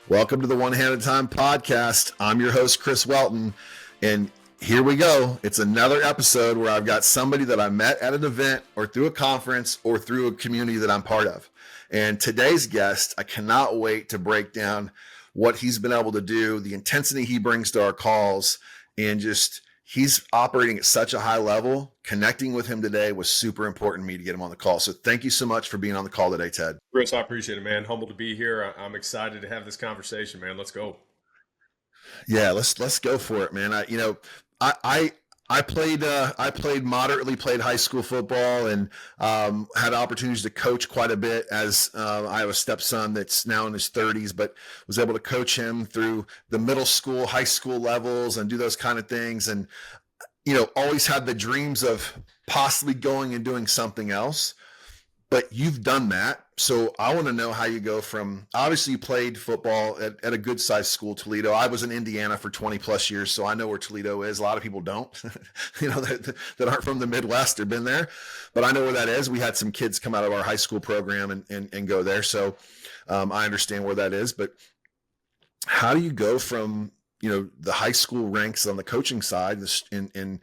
Welcome to the One Hand at a Time podcast. I'm your host, Chris Welton, and here we go. It's another episode where I've got somebody that I met at an event or through a conference or through a community that I'm part of. And today's guest, I cannot wait to break down what he's been able to do, the intensity he brings to our calls, and just he's operating at such a high level. Connecting with him today was super important to me to get him on the call. So thank you so much for being on the call today, Ted. Chris, I appreciate it, man. Humbled to be here. I'm excited to have this conversation, man. Let's go. Yeah, let's go for it, man. I played moderately, played high school football, and had opportunities to coach quite a bit as I have a stepson that's now in his 30s, but was able to coach him through the middle school, high school levels and do those kind of things. And, always had the dreams of possibly going and doing something else, but you've done that. So I want to know how you go from, obviously you played football at a good sized school, Toledo. I was in Indiana for 20 plus years, so I know where Toledo is. A lot of people don't, that aren't from the Midwest or been there, but I know where that is. We had some kids come out of our high school program and go there. So I understand where that is, but how do you go from, the high school ranks on the coaching side and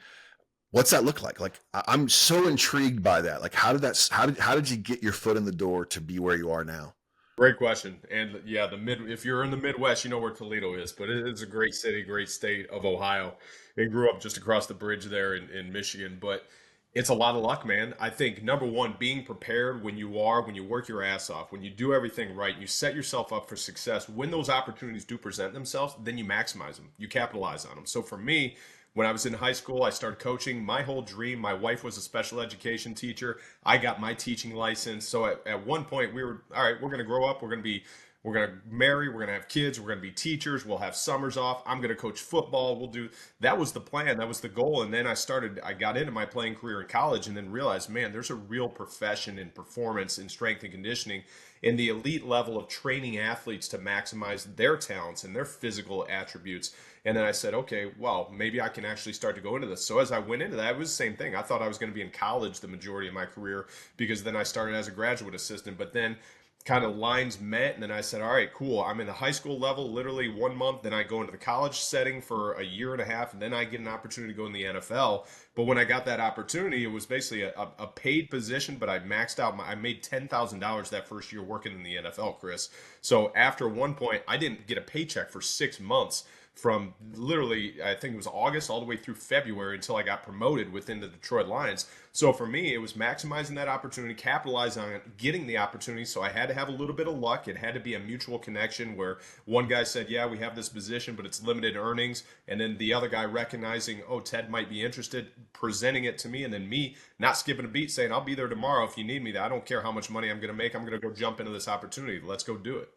what's that look like? Like, I'm so intrigued by that. Like, how did you get your foot in the door to be where you are now? Great question. And yeah, if you're in the Midwest, you know where Toledo is, but it is a great city, great state of Ohio. And grew up just across the bridge there in Michigan. But it's a lot of luck, man. I think number one, being prepared when you work your ass off, when you do everything right, you set yourself up for success. When those opportunities do present themselves, then you maximize them, you capitalize on them. So for me, when I was in high school, I started coaching. My whole dream, my wife was a special education teacher. I got my teaching license. So at one point we were, all right, we're going to grow up. We're going to marry, we're going to have kids, we're going to be teachers, we'll have summers off. I'm going to coach football. That was the plan. That was the goal. And then I got into my playing career in college and then realized, man, there's a real profession in performance and strength and conditioning in the elite level of training athletes to maximize their talents and their physical attributes. And then I said, okay, well, maybe I can actually start to go into this. So as I went into that, it was the same thing. I thought I was going to be in college the majority of my career because then I started as a graduate assistant, but then kind of lines met, and then I said, all right, cool, I'm in the high school level literally 1 month, then I go into the college setting for a year and a half, and then I get an opportunity to go in the NFL. But when I got that opportunity, it was basically a paid position, but I maxed out I made $10,000 that first year working in the NFL, Chris. So after one point, I didn't get a paycheck for 6 months, from literally, I think it was August all the way through February until I got promoted within the Detroit Lions. So for me, it was maximizing that opportunity, capitalizing on it, getting the opportunity. So I had to have a little bit of luck. It had to be a mutual connection where one guy said, yeah, we have this position, but it's limited earnings. And then the other guy recognizing, oh, Ted might be interested, presenting it to me. And then me not skipping a beat saying, I'll be there tomorrow if you need me. I don't care how much money I'm going to make. I'm going to go jump into this opportunity. Let's go do it.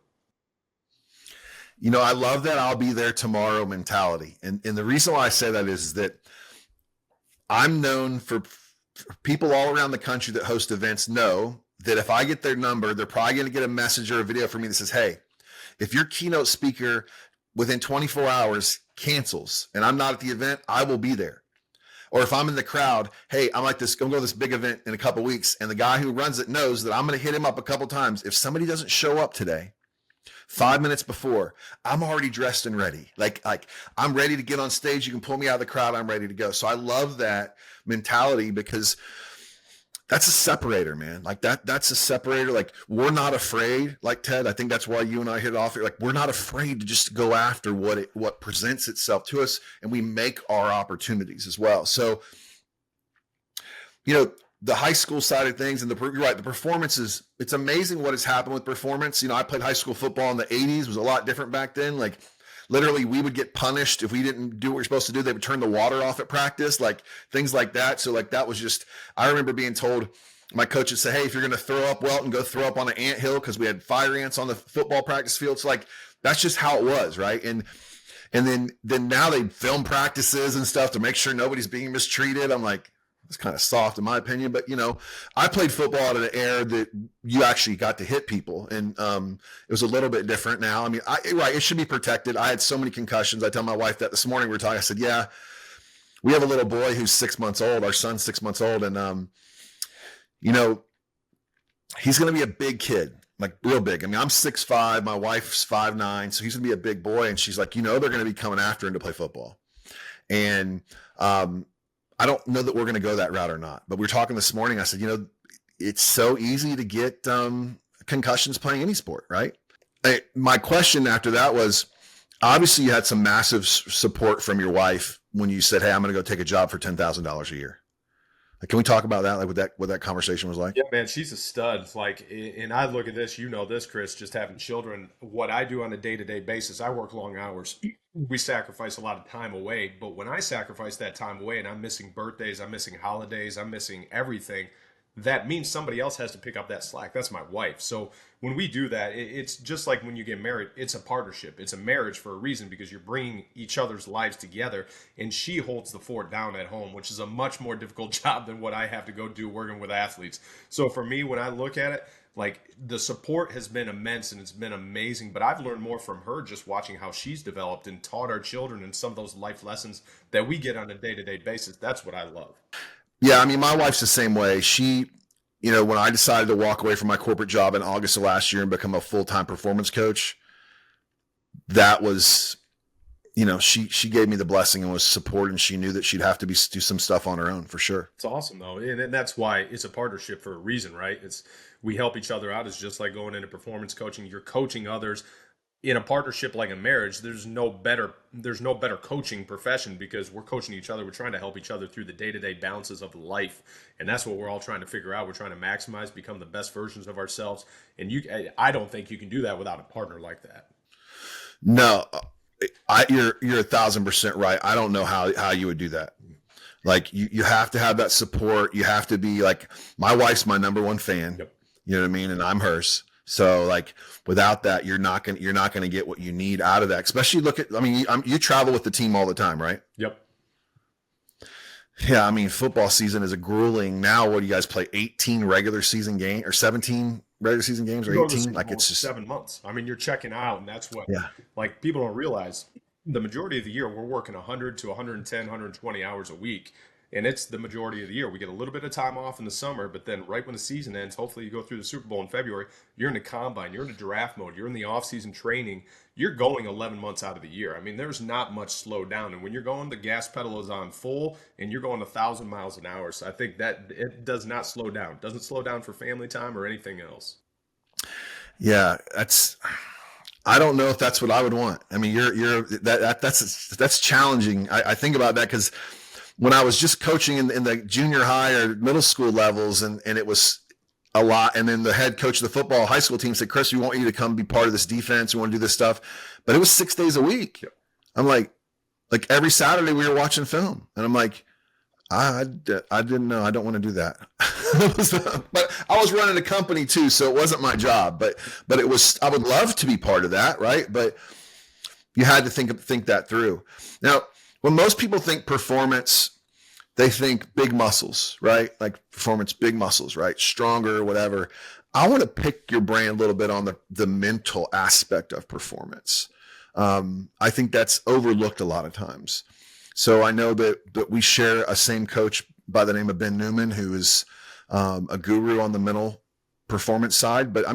I love that I'll be there tomorrow mentality. And the reason why I say that is that I'm known for people all around the country that host events know that if I get their number, they're probably going to get a message or a video from me that says, hey, if your keynote speaker within 24 hours cancels and I'm not at the event, I will be there. Or if I'm in the crowd, hey, I'm going to go to this big event in a couple of weeks, and the guy who runs it knows that I'm going to hit him up a couple times. If somebody doesn't show up today, 5 minutes before, I'm already dressed and ready. Like I'm ready to get on stage. You can pull me out of the crowd. I'm ready to go. So I love that mentality because that's a separator, man. Like that's a separator. Like, we're not afraid, like Ted, I think that's why you and I hit it off. Like, we're not afraid to just go after what presents itself to us, and we make our opportunities as well. So, the high school side of things, and you're right, the performance it's amazing what has happened with performance. I played high school football in the 80s. It was a lot different back then. Like, literally, we would get punished if we didn't do what we were supposed to do. They would turn the water off at practice, like things like that. So like that was just, I remember being told, my coach would say, hey, if you're going to throw up, Welton, go throw up on an anthill, because we had fire ants on the football practice field. So like, that's just how it was, right? And then now they film practices and stuff to make sure nobody's being mistreated. I'm like, it's kind of soft in my opinion, but I played football at an era that you actually got to hit people, and it was a little bit different now. I mean, it should be protected. I had so many concussions. I tell my wife that this morning we were talking. I said, yeah, we have a little boy who's 6 months old. Our son's 6 months old, and he's going to be a big kid. like real big. I mean, I'm 6'5", my wife's 5'9", so he's gonna be a big boy. And she's like, they're gonna be coming after him to play football. And I don't know that we're gonna go that route or not. But we were talking this morning. I said, it's so easy to get concussions playing any sport, right? My question after that was, obviously you had some massive support from your wife when you said, "Hey, I'm going to go take a job for $10,000 a year." Like, can we talk about that? Like, what that conversation was like? Yeah, man, she's a stud. Like, and I look at this, you know this, Chris, just having children. What I do on a day-to-day basis, I work long hours. We sacrifice a lot of time away, but when I sacrifice that time away and I'm missing birthdays, I'm missing holidays, I'm missing everything, that means somebody else has to pick up that slack. That's my wife. So when we do that, it's just like when you get married, it's a partnership. It's a marriage for a reason because you're bringing each other's lives together. And she holds the fort down at home, which is a much more difficult job than what I have to go do working with athletes. So for me, when I look at it, like the support has been immense and it's been amazing, but I've learned more from her just watching how she's developed and taught our children and some of those life lessons that we get on a day-to-day basis. That's what I love. Yeah, I mean, my wife's the same way. She, when I decided to walk away from my corporate job in August of last year and become a full-time performance coach, that was, she gave me the blessing and was supported, and she knew that she'd have to do some stuff on her own for sure. It's awesome though, and that's why it's a partnership for a reason, right? It's we help each other out. It's just like going into performance coaching. You're coaching others in a partnership like a marriage. There's no better coaching profession because we're coaching each other. We're trying to help each other through the day-to-day balances of life, and that's what we're all trying to figure out. We're trying to maximize, become the best versions of ourselves, and I don't think you can do that without a partner like that. No, you're 1,000% right. I don't know how you would do that. Like you have to have that support. You have to be like, my wife's my number one fan. Yep. You know what I mean? And I'm hers. So like without that, you're not gonna get what you need out of that. Especially you travel with the team all the time, right? Yep. Yeah, I mean, football season is a grueling. Now, what do you guys play? 18 regular season game or 17 regular season games or 18? Like it's just 7 months. I mean, you're checking out, and that's what yeah. like people don't realize. The majority of the year, we're working 100 to 110, 120 hours a week, and it's the majority of the year. We get a little bit of time off in the summer, but then right when the season ends, hopefully you go through the Super Bowl in February, you're in the combine, you're in the draft mode, you're in the off-season training, you're going 11 months out of the year. I mean, there's not much slow down, and when you're going, the gas pedal is on full, and you're going 1,000 miles an hour. So I think that it does not slow down. It doesn't slow down for family time or anything else. Yeah, I don't know if that's what I would want. I mean, that's challenging. I think about that because when I was just coaching in the junior high or middle school levels, and it was a lot. And then the head coach of the football high school team said, "Chris, we want you to come be part of this defense. We want to do this stuff." But it was 6 days a week. Yep. I'm like every Saturday we were watching film, and I'm like, I didn't know. I don't want to do that. But I was running a company too, so it wasn't my job. But it was. I would love to be part of that, right? But you had to think that through. Now, when most people think performance, they think big muscles, right? Like performance, big muscles, right? Stronger, whatever. I want to pick your brain a little bit on the mental aspect of performance. I think that's overlooked a lot of times. So I know that we share a same coach by the name of Ben Newman, who is a guru on the mental performance side. But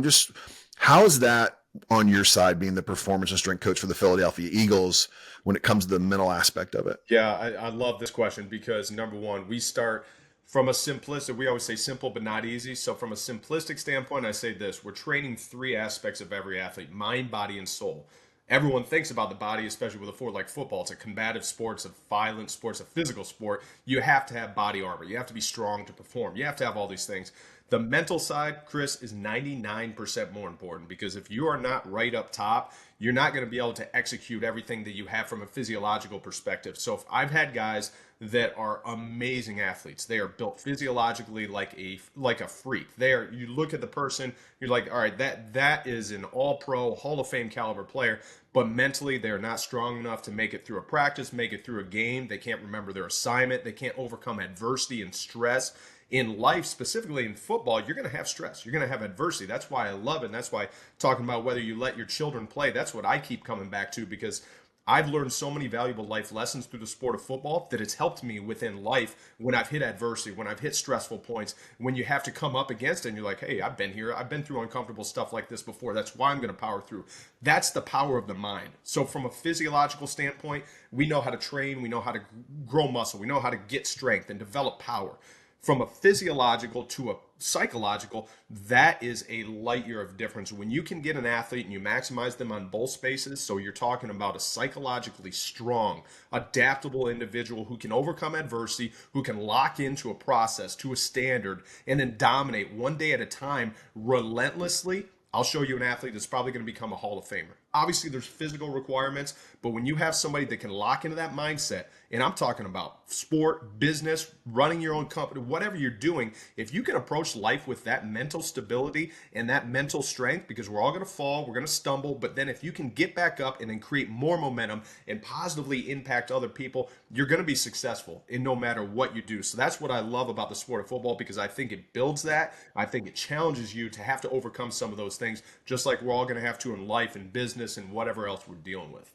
how is that on your side, being the performance and strength coach for the Philadelphia Eagles, when it comes to the mental aspect of it? Yeah, I love this question because number one, we start from a simplistic, we always say simple but not easy. So from a simplistic standpoint, I say this, we're training three aspects of every athlete: mind, body, and soul. Everyone thinks about the body, especially with a sport like football. It's a combative sport, it's a violent sport, it's a physical sport. You have to have body armor. You have to be strong to perform. You have to have all these things. The mental side, Chris, is 99% more important because if you are not right up top, you're not going to be able to execute everything that you have from a physiological perspective. So if I've had guys that are amazing athletes, they are built physiologically like a freak. You look at the person, you're like, all right, that is an all-pro, Hall of Fame caliber player, but mentally they're not strong enough to make it through a practice, make it through a game. They can't remember their assignment. They can't overcome adversity and stress. In life, specifically in football, you're going to have stress. You're going to have adversity. That's why I love it. And that's why talking about whether you let your children play, that's what I keep coming back to because I've learned so many valuable life lessons through the sport of football that it's helped me within life when I've hit adversity, when I've hit stressful points, when you have to come up against it and you're like, hey, I've been here. I've been through uncomfortable stuff like this before. That's why I'm going to power through. That's the power of the mind. So, from a physiological standpoint, we know how to train, we know how to grow muscle, we know how to get strength and develop power. From a physiological to a psychological, that is a light year of difference. When you can get an athlete and you maximize them on both spaces, so you're talking about a psychologically strong, adaptable individual who can overcome adversity, who can lock into a process, to a standard, and then dominate one day at a time relentlessly. I'll show you an athlete that's probably going to become a Hall of Famer. Obviously, there's physical requirements, but when you have somebody that can lock into that mindset, and I'm talking about sport, business, running your own company, whatever you're doing, if you can approach life with that mental stability and that mental strength, because we're all going to fall, we're going to stumble, but then if you can get back up and then create more momentum and positively impact other people, you're going to be successful in no matter what you do. So that's what I love about the sport of football, because I think it builds that. I think it challenges you to have to overcome some of those things, just like we're all going to have to in life and business and whatever else we're dealing with.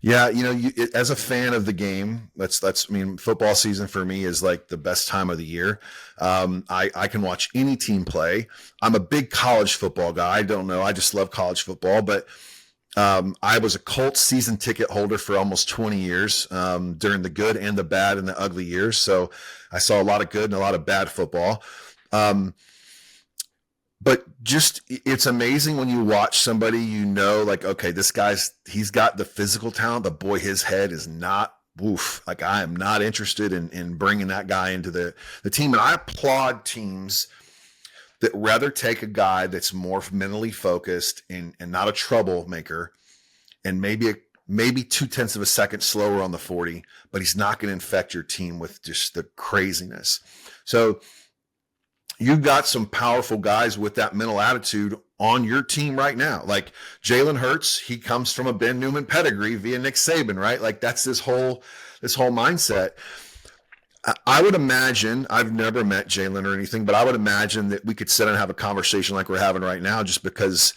Yeah, as a fan of the game, I mean, football season for me is like the best time of the year. I can watch any team play. I'm a big college football guy. I don't know, I just love college football. But I was a Colts season ticket holder for almost 20 years, during the good and the bad and the ugly years. So I saw a lot of good and a lot of bad football. But just, it's amazing when you watch somebody, like, okay, he's got the physical talent, but boy, his head is not, woof. Like, I am not interested in bringing that guy into the team. And I applaud teams that rather take a guy that's more mentally focused and not a troublemaker, and maybe 0.2 of a second slower on the 40, but he's not going to infect your team with just the craziness. So you've got some powerful guys with that mental attitude on your team right now. Like Jalen Hurts, he comes from a Ben Newman pedigree via Nick Saban, right? Like, that's this whole mindset. I would imagine, I've never met Jalen or anything, but I would imagine that we could sit and have a conversation like we're having right now, just because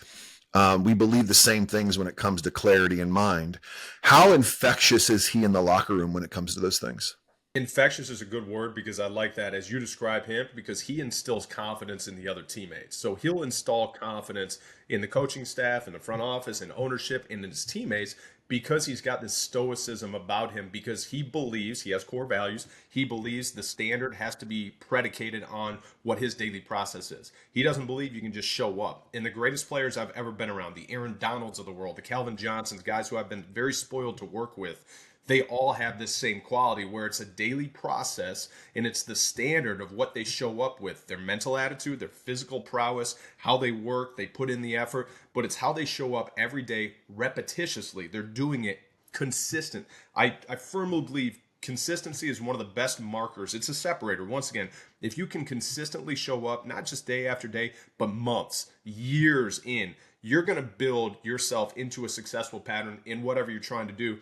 we believe the same things when it comes to clarity and mind. How infectious is he in the locker room when it comes to those things? Infectious is a good word, because I like that as you describe him, because he instills confidence in the other teammates. So he'll install confidence in the coaching staff, in the front office, and ownership, and in his teammates, because he's got this stoicism about him, because he believes he has core values. He believes the standard has to be predicated on what his daily process is. He doesn't believe you can just show up. And the greatest players I've ever been around, the Aaron Donalds of the world, the Calvin Johnsons, guys who I've been very spoiled to work with, they all have this same quality, where it's a daily process and it's the standard of what they show up with, their mental attitude, their physical prowess, how they work, they put in the effort, but it's how they show up every day repetitiously. They're doing it consistent. I firmly believe consistency is one of the best markers. It's a separator. Once again, if you can consistently show up, not just day after day, but months, years in, you're going to build yourself into a successful pattern in whatever you're trying to do.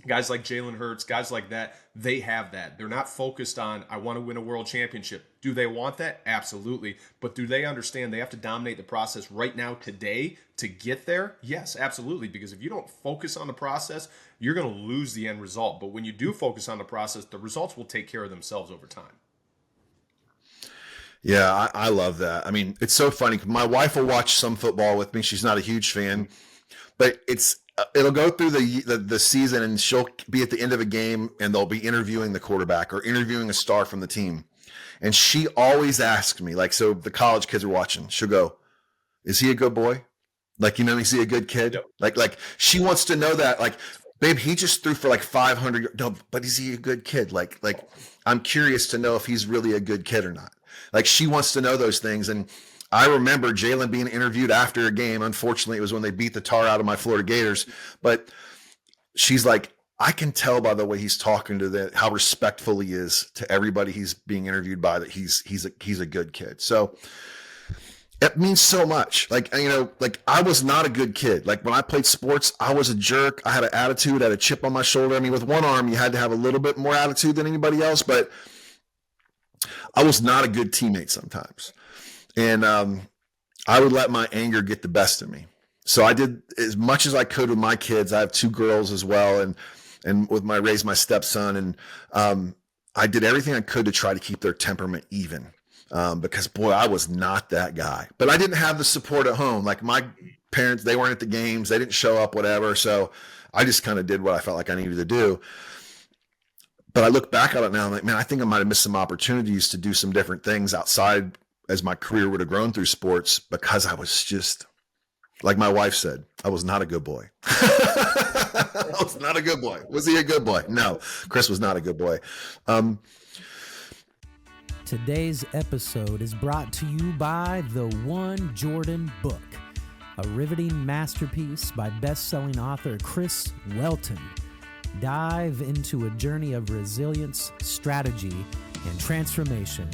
Guys like Jalen Hurts, guys like that, they have that. They're not focused on, I want to win a world championship. Do they want that? Absolutely. But do they understand they have to dominate the process right now, today, to get there? Yes, absolutely. Because if you don't focus on the process, you're going to lose the end result. But when you do focus on the process, the results will take care of themselves over time. Yeah, I love that. I mean, it's so funny. My wife will watch some football with me. She's not a huge fan, but it'll go through the season, and she'll be at the end of a game and they'll be interviewing the quarterback or interviewing a star from the team. And she always asks me, like, so the college kids are watching, she'll go, is he a good boy? Like, is he a good kid? Yep. Like she wants to know that, like, babe, he just threw for like 500. No, but is he a good kid? Like I'm curious to know if he's really a good kid or not. Like, she wants to know those things. And I remember Jalen being interviewed after a game. Unfortunately, it was when they beat the tar out of my Florida Gators. But she's like, I can tell by the way he's talking to how respectful he is to everybody he's being interviewed by, that he's a good kid. So it means so much. Like, like, I was not a good kid. Like, when I played sports, I was a jerk. I had an attitude, I had a chip on my shoulder. I mean, with one arm, you had to have a little bit more attitude than anybody else, but I was not a good teammate sometimes. And I would let my anger get the best of me. So I did as much as I could with my kids. I have two girls as well, and with my raised my stepson, and I did everything I could to try to keep their temperament even. Because boy, I was not that guy. But I didn't have the support at home. Like my parents, they weren't at the games, they didn't show up, whatever. So I just kind of did what I felt like I needed to do. But I look back at it now, I'm like, man, I think I might have missed some opportunities to do some different things outside as my career would have grown through sports because I was just like my wife said, I was not a good boy. I was not a good boy. Was he a good boy? No, Chris was not a good boy. Today's episode is brought to you by the One Jordan Book, a riveting masterpiece by best-selling author Chris Welton. Dive into a journey of resilience, strategy, and transformation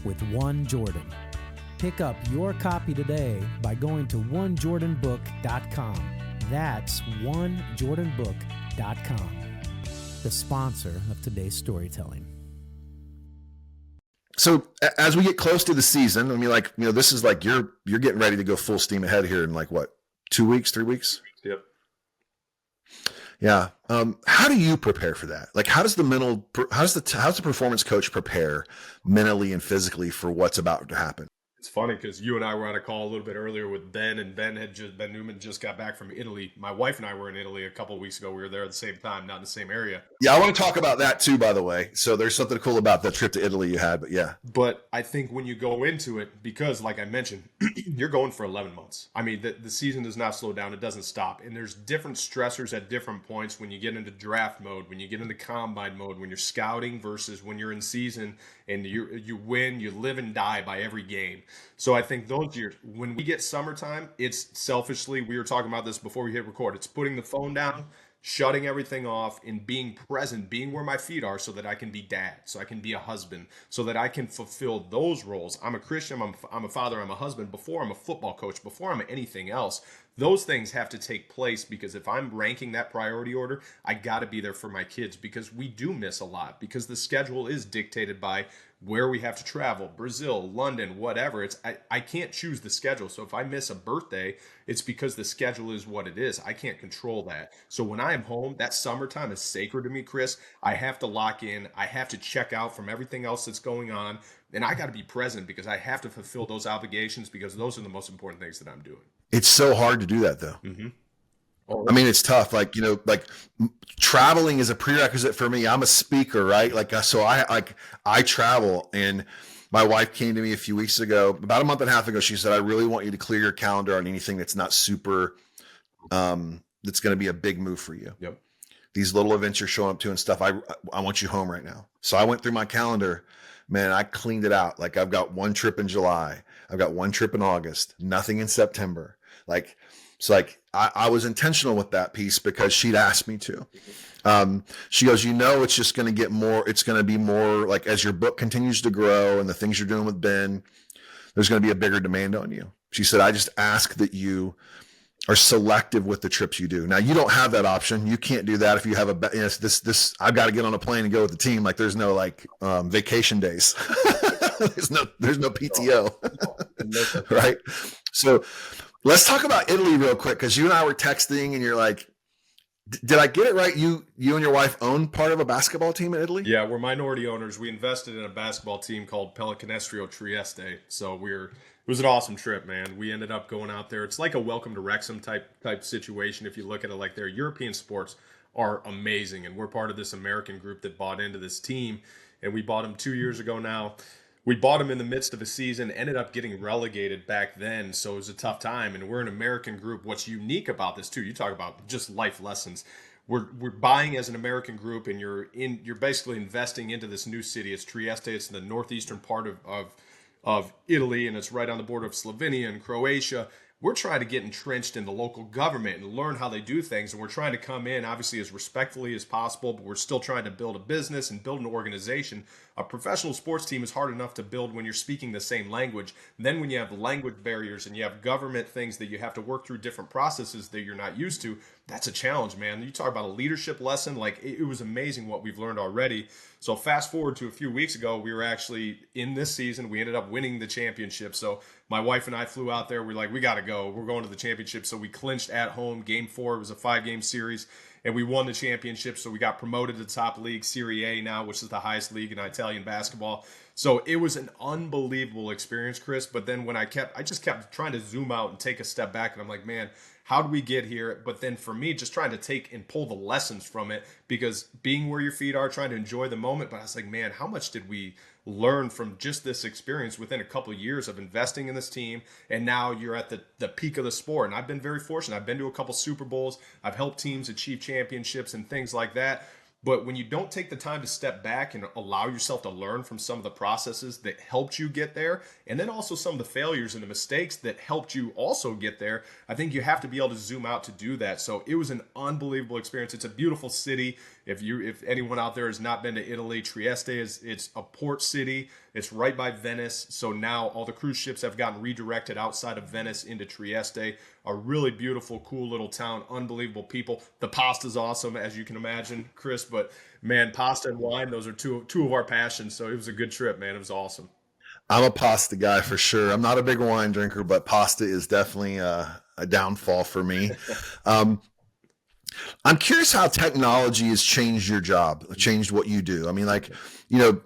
with One Jordan. Pick up your copy today by going to onejordanbook.com. That's onejordanbook.com, the sponsor of today's storytelling. So as we get close to the season, I mean, like, this is like you're getting ready to go full steam ahead here in like what, 2 weeks, 3 weeks? Yep. Yeah. How do you prepare for that? Like, how's the performance coach prepare mentally and physically for what's about to happen? It's funny because you and I were on a call a little bit earlier with Ben, and Ben Newman just got back from Italy. My wife and I were in Italy a couple of weeks ago. We were there at the same time, not in the same area. Yeah, I want to talk about that too, by the way. So there's something cool about that trip to Italy you had, but yeah. But I think when you go into it, because like I mentioned, you're going for 11 months. I mean, the season does not slow down. It doesn't stop. And there's different stressors at different points when you get into draft mode, when you get into combine mode, when you're scouting versus when you're in season and you win, you live and die by every game. So I think those years, when we get summertime, it's selfishly, we were talking about this before we hit record, it's putting the phone down, shutting everything off, and being present, being where my feet are so that I can be dad, so I can be a husband, so that I can fulfill those roles. I'm a Christian, I'm a father, I'm a husband, before I'm a football coach, before I'm anything else. Those things have to take place because if I'm ranking that priority order, I got to be there for my kids because we do miss a lot because the schedule is dictated by where we have to travel, Brazil, London, whatever. I can't choose the schedule. So if I miss a birthday, it's because the schedule is what it is. I can't control that. So when I am home, that summertime is sacred to me, Chris. I have to lock in. I have to check out from everything else that's going on. And I got to be present because I have to fulfill those obligations because those are the most important things that I'm doing. It's so hard to do that though. Mm-hmm. I mean, it's tough. Like, like traveling is a prerequisite for me. I'm a speaker, right? Like, so I travel, and my wife came to me a few weeks ago, about a month and a half ago. She said, I really want you to clear your calendar on anything that's not super, that's going to be a big move for you. Yep. These little events you're showing up to and stuff. I want you home right now. So I went through my calendar, man. I cleaned it out. Like, I've got one trip in July. I've got one trip in August, nothing in September. Like, it's like I was intentional with that piece because she'd asked me to. She goes, it's just going to get more. It's going to be more like as your book continues to grow and the things you're doing with Ben, there's going to be a bigger demand on you. She said, I just ask that you are selective with the trips you do. Now, you don't have that option. You can't do that if you have I've got to get on a plane and go with the team. Like, there's no vacation days. there's no PTO. Right. So let's talk about Italy real quick, because you and I were texting and you're like, did I get it right? You and your wife own part of a basketball team in Italy? Yeah, we're minority owners. We invested in a basketball team called Pallacanestro Trieste. So it was an awesome trip, man. We ended up going out there. It's like a welcome to Wrexham type situation if you look at it like their European sports are amazing. And we're part of this American group that bought into this team. And we bought them 2 years ago now. We bought them in the midst of a season, ended up getting relegated back then, so it was a tough time. And we're an American group. What's unique about this too, you talk about just life lessons. We're buying as an American group, and you're basically investing into this new city. It's Trieste. It's in the northeastern part of Italy, and it's right on the border of Slovenia and Croatia. We're trying to get entrenched in the local government and learn how they do things. And we're trying to come in, obviously, as respectfully as possible, but we're still trying to build a business and build an organization. A professional sports team is hard enough to build when you're speaking the same language. Then when you have language barriers and you have government things that you have to work through different processes that you're not used to, that's a challenge, man. You talk about a leadership lesson. Like, it was amazing what we've learned already. So fast forward to a few weeks ago, we were actually in this season. We ended up winning the championship. So my wife and I flew out there. We're like, we got to go. We're going to the championship. So we clinched at home. Game 4, it was a 5-game series, and we won the championship. So we got promoted to the top league, Serie A now, which is the highest league in Italian basketball. So it was an unbelievable experience, Chris. But then when I just kept trying to zoom out and take a step back, and I'm like, man, how did we get here? But then for me, just trying to take and pull the lessons from it, because being where your feet are, trying to enjoy the moment. But I was like, man, how much did we learn from just this experience within a couple of years of investing in this team? And now you're at the peak of the sport. And I've been very fortunate. I've been to a couple Super Bowls. I've helped teams achieve championships and things like that. But when you don't take the time to step back and allow yourself to learn from some of the processes that helped you get there, and then also some of the failures and the mistakes that helped you also get there, I think you have to be able to zoom out to do that. So it was an unbelievable experience. It's a beautiful city. If anyone out there has not been to Italy, Trieste it's a port city. It's right by Venice. So now all the cruise ships have gotten redirected outside of Venice into Trieste. A really beautiful, cool little town. Unbelievable people. The pasta's awesome, as you can imagine, Chris. But man, pasta and wine, those are two of our passions. So it was a good trip, man. It was awesome. I'm a pasta guy for sure. I'm not a big wine drinker, but pasta is definitely a downfall for me. I'm curious how technology has changed your job, changed what you do. I mean, like, you know,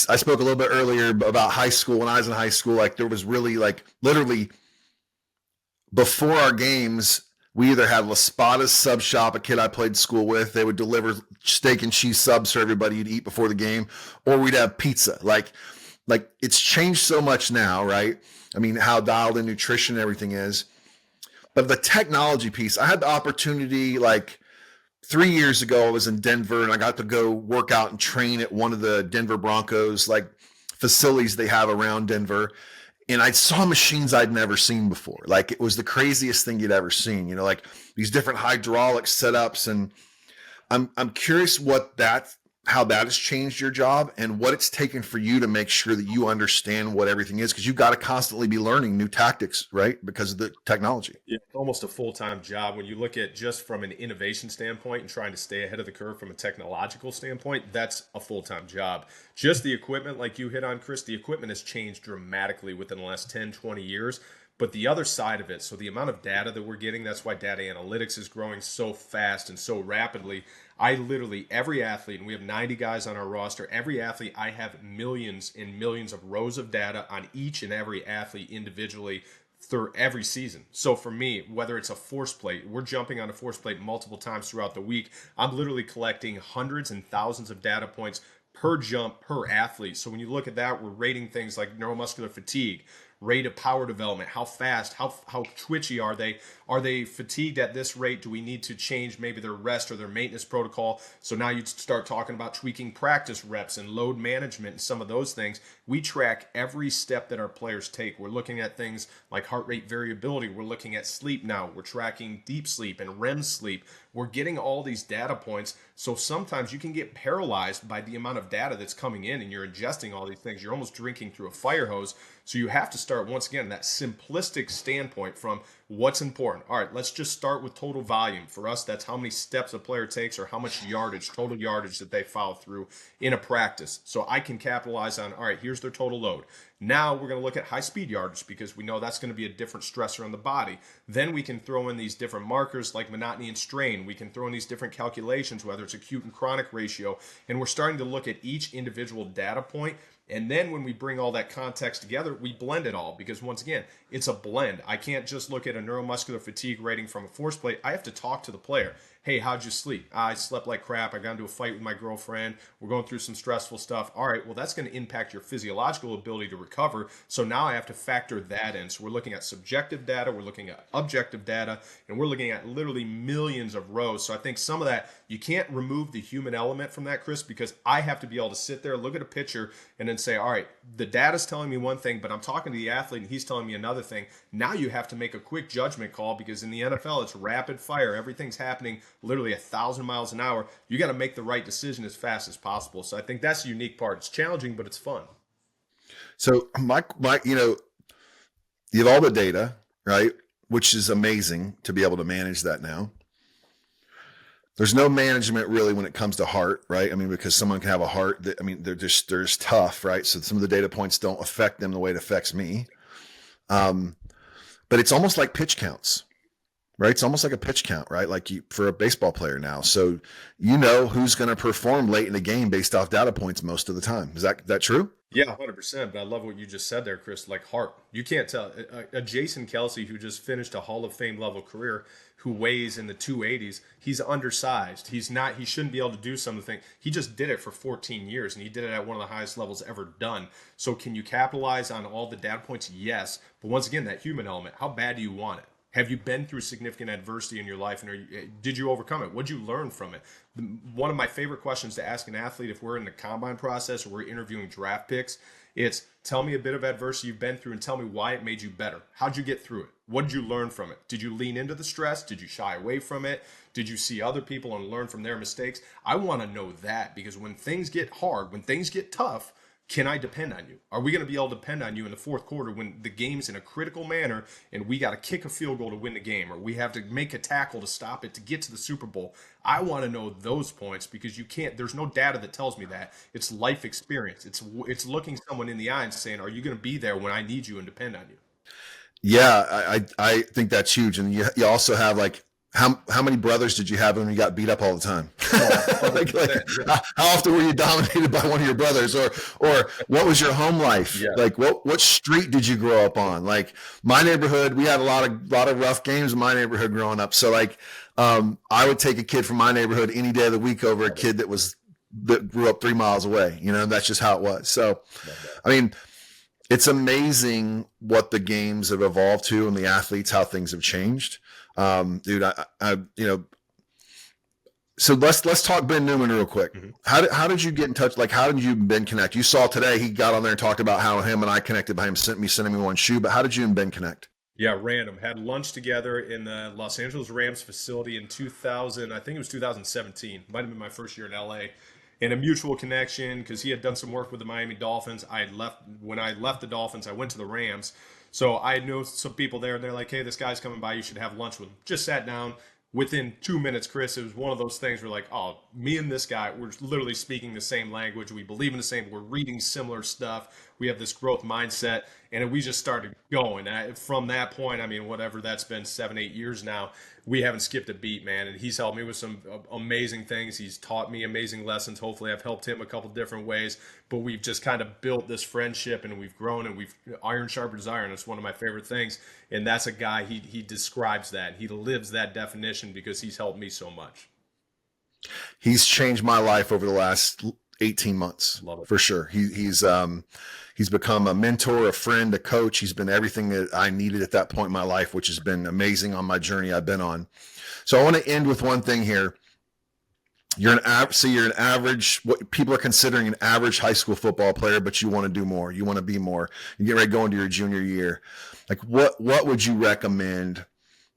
I spoke a little bit earlier about high school. When I was in high school, like there was really like literally before our games, we either had La Spada's sub shop, a kid I played school with. They would deliver steak and cheese subs for everybody to eat before the game, or we'd have pizza. Like it's changed so much now, right? I mean, how dialed in nutrition and everything is. But the technology piece, I had the opportunity like 3 years ago, I was in Denver and I got to go work out and train at one of the Denver Broncos, like facilities they have around Denver. And I saw machines I'd never seen before. Like it was the craziest thing you'd ever seen, you know, like these different hydraulic setups. And I'm curious how that has changed your job and what it's taken for you to make sure that you understand what everything is, because you've got to constantly be learning new tactics, right? Because of the technology. Yeah, it's almost a full-time job when you look at just from an innovation standpoint and trying to stay ahead of the curve from a technological standpoint. That's a full-time job. Just the equipment, like you hit on, Chris, the equipment has changed dramatically within the last 10, 20 years. But the other side of it, so the amount of data that we're getting, that's why data analytics is growing so fast and so rapidly. I literally, every athlete, and we have 90 guys on our roster, every athlete, I have millions and millions of rows of data on each and every athlete individually through every season. So for me, whether it's a force plate, we're jumping on a force plate multiple times throughout the week. I'm literally collecting hundreds and thousands of data points per jump, per athlete. So when you look at that, we're rating things like neuromuscular fatigue, rate of power development, how fast, how twitchy are they? Are they fatigued at this rate? Do we need to change maybe their rest or their maintenance protocol? So now you start talking about tweaking practice reps and load management and some of those things. We track every step that our players take. We're looking at things like heart rate variability. We're looking at sleep now. We're tracking deep sleep and REM sleep. We're getting all these data points. So sometimes you can get paralyzed by the amount of data that's coming in and you're ingesting all these things. You're almost drinking through a fire hose. So you have to start, once again, that simplistic standpoint from what's important. All right, let's just start with total volume. For us, that's how many steps a player takes or how much yardage, total yardage that they follow through in a practice. So I can capitalize on, all right, here's their total load. Now we're going to look at high speed yardage because we know that's going to be a different stressor on the body. Then we can throw in these different markers like monotony and strain. We can throw in these different calculations, whether it's acute and chronic ratio. And we're starting to look at each individual data point. And then when we bring all that context together, we blend it all because once again, it's a blend. I can't just look at a neuromuscular fatigue rating from a force plate. I have to talk to the player. Hey, how'd you sleep? I slept like crap. I got into a fight with my girlfriend. We're going through some stressful stuff. All right, well, that's going to impact your physiological ability to recover. So now I have to factor that in. So we're looking at subjective data, we're looking at objective data, and we're looking at literally millions of rows. So I think some of that, you can't remove the human element from that, Chris, because I have to be able to sit there, look at a picture, and then say, all right, the data's telling me one thing, but I'm talking to the athlete and he's telling me another thing. Now you have to make a quick judgment call because in the NFL, it's rapid fire. Everything's happening literally 1,000 miles an hour. You got to make the right decision as fast as possible. So I think that's the unique part. It's challenging, but it's fun. So my, you know, you have all the data, right? Which is amazing to be able to manage that now. There's no management really when it comes to heart, right? I mean, because someone can have a heart that, I mean, they're just tough, right? So some of the data points don't affect them the way it affects me. but it's almost like pitch counts, right? It's almost like a pitch count, right? Like for a baseball player now. So you know who's going to perform late in the game based off data points most of the time. Is that true? Yeah, 100%. But I love what you just said there, Chris. Like heart. You can't tell. A Jason Kelsey, who just finished a Hall of Fame level career, who weighs in the 280s, he's undersized. He's not, he shouldn't be able to do something. He just did it for 14 years, and he did it at one of the highest levels ever done. So can you capitalize on all the data points? Yes. But once again, that human element, how bad do you want it? Have you been through significant adversity in your life, and did you overcome it? What did you learn from it? One of my favorite questions to ask an athlete if we're in the combine process or we're interviewing draft picks, it's tell me a bit of adversity you've been through and tell me why it made you better. How'd you get through it? What did you learn from it? Did you lean into the stress? Did you shy away from it? Did you see other people and learn from their mistakes? I want to know that, because when things get hard, when things get tough, can I depend on you? Are we going to be able to depend on you in the fourth quarter when the game's in a critical manner and we got to kick a field goal to win the game, or we have to make a tackle to stop it to get to the Super Bowl? I want to know those points, because you can't, there's no data that tells me that. It's life experience. It's looking someone in the eye and saying, are you going to be there when I need you and depend on you? Yeah, I think that's huge. And you also have like, how many brothers did you have when you got beat up all the time? How often were you dominated by one of your brothers, or what was your home life? Yeah. Like what street did you grow up on? Like my neighborhood, we had a lot of rough games in my neighborhood growing up. So like, I would take a kid from my neighborhood any day of the week over a kid that grew up 3 miles away. You know, that's just how it was. So, I mean, it's amazing what the games have evolved to, and the athletes, how things have changed. Dude, so let's talk Ben Newman real quick. Mm-hmm. How did you get in touch? Like, how did you and Ben connect? You saw today he got on there and talked about how him and I connected by him sending me one shoe. But how did you and Ben connect? Yeah, random. Had lunch together in the Los Angeles Rams facility in 2000. I think it was 2017. Might have been my first year in LA. And a mutual connection, because he had done some work with the Miami Dolphins. When I left the Dolphins, I went to the Rams. So I know some people there, and they're like, hey, this guy's coming by. You should have lunch with him. Just sat down. Within 2 minutes, Chris, it was one of those things where like, oh, me and this guy, we're literally speaking the same language. We believe in the same, we're reading similar stuff. We have this growth mindset, and we just started going. And from that point, I mean, whatever that's been 7-8 years now, we haven't skipped a beat, man. And he's helped me with some amazing things. He's taught me amazing lessons. Hopefully I've helped him a couple different ways, but we've just kind of built this friendship, and we've grown, and we've iron sharpens iron. It's one of my favorite things. And that's a guy, he describes that. He lives that definition because he's helped me so much. He's changed my life over the last 18 months. Love it. For sure. He's become a mentor, a friend, a coach. He's been everything that I needed at that point in my life, which has been amazing on my journey I've been on. So I want to end with one thing here. You're an average, what people are considering an average high school football player, but you want to do more. You want to be more. You get ready to go into your junior year. Like what would you recommend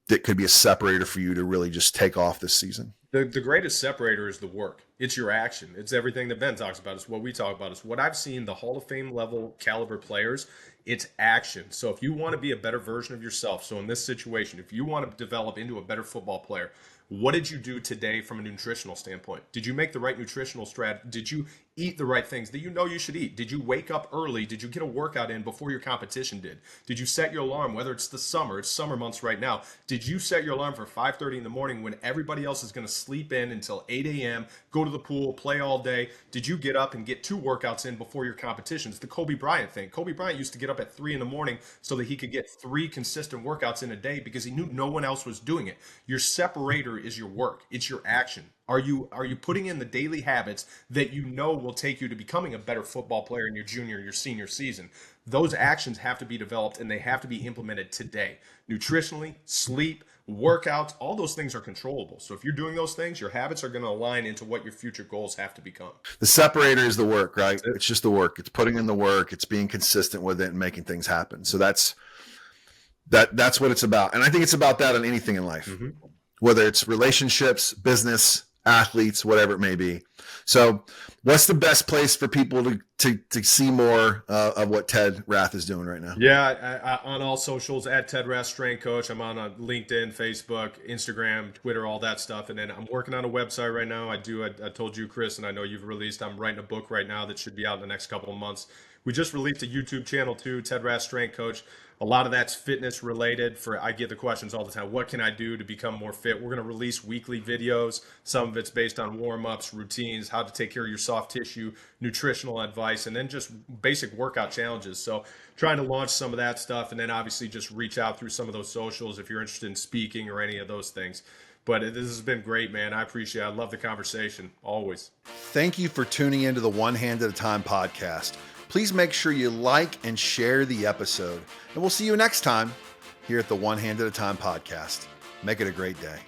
that could be a separator for you to really just take off this season? The greatest separator is the work. It's your action. It's everything that Ben talks about. It's what we talk about. It's what I've seen the Hall of Fame level caliber players. It's action. So if you want to be a better version of yourself, so in this situation, if you want to develop into a better football player, what did you do today from a nutritional standpoint? Did you make the right nutritional strategy? Did you eat the right things that you know you should eat? Did you wake up early? Did you get a workout in before your competition did? Did you set your alarm, whether it's it's summer months right now? Did you set your alarm for 5:30 in the morning when everybody else is going to sleep in until 8 a.m., go to the pool, play all day? Did you get up and get 2 workouts in before your competition? It's the Kobe Bryant thing. Kobe Bryant used to get up at 3 in the morning so that he could get 3 consistent workouts in a day because he knew no one else was doing it. Your separator is your work. It's your action. Are you putting in the daily habits that you know will take you to becoming a better football player in your junior, your senior season? Those actions have to be developed, and they have to be implemented today. Nutritionally, sleep, workouts, all those things are controllable. So if you're doing those things, your habits are going to align into what your future goals have to become. The separator is the work, right? It's just the work. It's putting in the work. It's being consistent with it and making things happen. So that's what it's about. And I think it's about that in anything in life, whether it's relationships, business, athletes, whatever it may be. So what's the best place for people to see more of what Ted Rath is doing right now? Yeah, on all socials, at Ted Rath Strength Coach. I'm on LinkedIn, Facebook, Instagram, Twitter, all that stuff. And then I'm working on a website right now. I told you, Chris, and I know you've released, I'm writing a book right now that should be out in the next couple of months We just released a YouTube channel too, Ted Rath Strength Coach. A lot of that's fitness related. I get the questions all the time. What can I do to become more fit? We're going to release weekly videos. Some of it's based on warm-ups, routines, how to take care of your soft tissue, nutritional advice, and then just basic workout challenges. So trying to launch some of that stuff, and then obviously just reach out through some of those socials if you're interested in speaking or any of those things. But this has been great, man. I appreciate it. I love the conversation, always. Thank you for tuning into the One Hand at a Time podcast. Please make sure you like and share the episode. And we'll see you next time here at the One Hand at a Time podcast. Make it a great day.